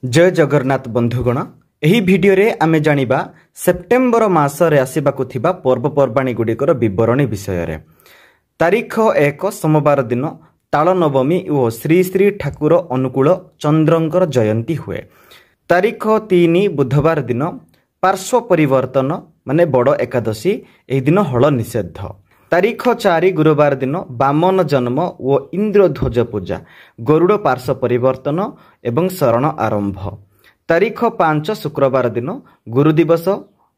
जय जगन्नाथ बंधुगण एही भिडियो रे आमे जानिबा सेप्टेम्बर मासरे आसिबाकु थिबा पर्वपर्वाणी गुडिकर विवरणी विषय रे। तारीख 1 सोमवार दिन ताल नवमी और श्री श्री ठाकुर अनुकूल चंद्रंकर जयंती हुए। तारीख 3 बुधवार दिन पार्श्व परिवर्तन माने बड़ एकादशी एही दिन हल निषेध। तारीख 4 गुरुवार दिन बामन जन्म और इंद्रध्वज पूजा गरुड़ पार्श्व परिवर्तन एवं शरण आरंभ। तारीख 5 शुक्रवार दिन गुरु दिवस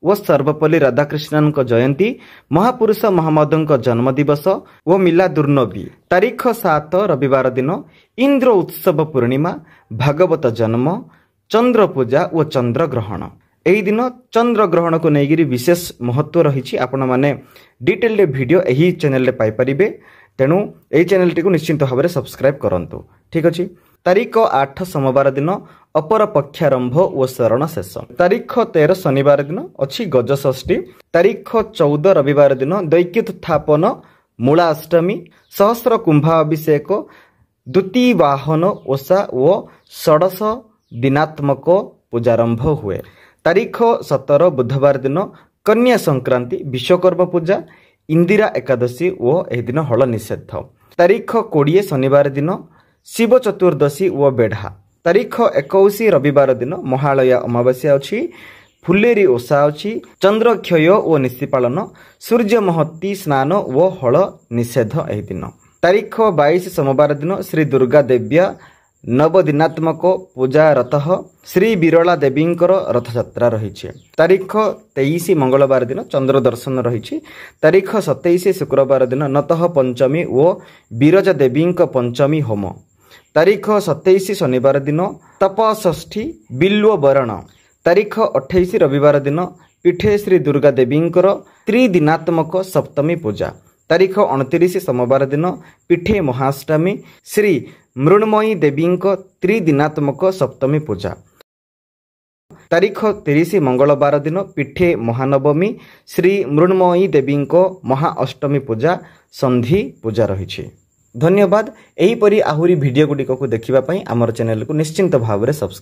व सर्वपल्ली राधाकृष्णन जयंती महापुरुष महम्मद जन्म दिवस व मिलादुर्नबी। तारीख 7 रविवार दिन इंद्र उत्सव पूर्णिमा भागवत जन्म चंद्र पूजा और चंद्र ग्रहण। एही दिन चंद्र ग्रहण को लेकर विशेष महत्व रही। आपण माने डिटेल वीडियो यही चैनल पाई परिबे, तेणु यही चैनल टी निश्चिंत भाव में सब्सक्राइब करंतु। ठीक अछि। तारीख 8 सोमवार दिन अपर पक्षारंभ और शरण शेष। तारीख 13 शनिवार दिन अछि गज षष्ठी। तारीख 14 रविवार दिन दैत्योत्थापन मूलाष्टमी सहस्र कुंभाभिषेक द्वितीय वाहन ओषा और षोडश दिनात्मक पूजारंभ हुए। तारीख 17 बुधवार दिन कन्या संक्रांति विश्वकर्मा पूजा इंदिरा एकादशी और यह दिन हल निषेध। तारीख 20 शनिवार दिन शिव चतुर्दशी व बेढ़ा। तारीख 21 रविवार दिन महालया अमावास्या अच्छी फुलेरी ओषा अच्छी चंद्रक्षय और निशिपालन सूर्य महती स्नान व हल निषेध यह दिन। तारीख 22 सोमवार दिन श्री दुर्गा देव्या नवदिनात्मक पूजा रथ श्री बिरला देवींकर रथयात्रा रही। तारीख 23 मंगलवार दिन चंद्र दर्शन रही। तारीख 27 शुक्रवार दिन नतः पंचमी और बिरजा देवी पंचमी होम। तारीख 27 शनिवार दिन तपषष्ठी बिल्व बरण। तारीख 28 रविवार दिन पीठे श्री दुर्गा देवींकर त्रिदिनात्मक सप्तमी पूजा। तारीख 29 सोमवार दिन पीठे महाष्टमी श्री मृण्मयी देवी त्रिदिनात्मक सप्तमी पूजा। तारीख 30 मंगलवार दिन पीठे महानवमी श्री मृण्मयी देवी महाअष्टमी पूजा संधि पूजा रही। धन्यवाद। एहीपरि आहुरी वीडियो गुड़िक को देखिबा पई हमर चैनल को निश्चिंत भाव में सब्सक्राइब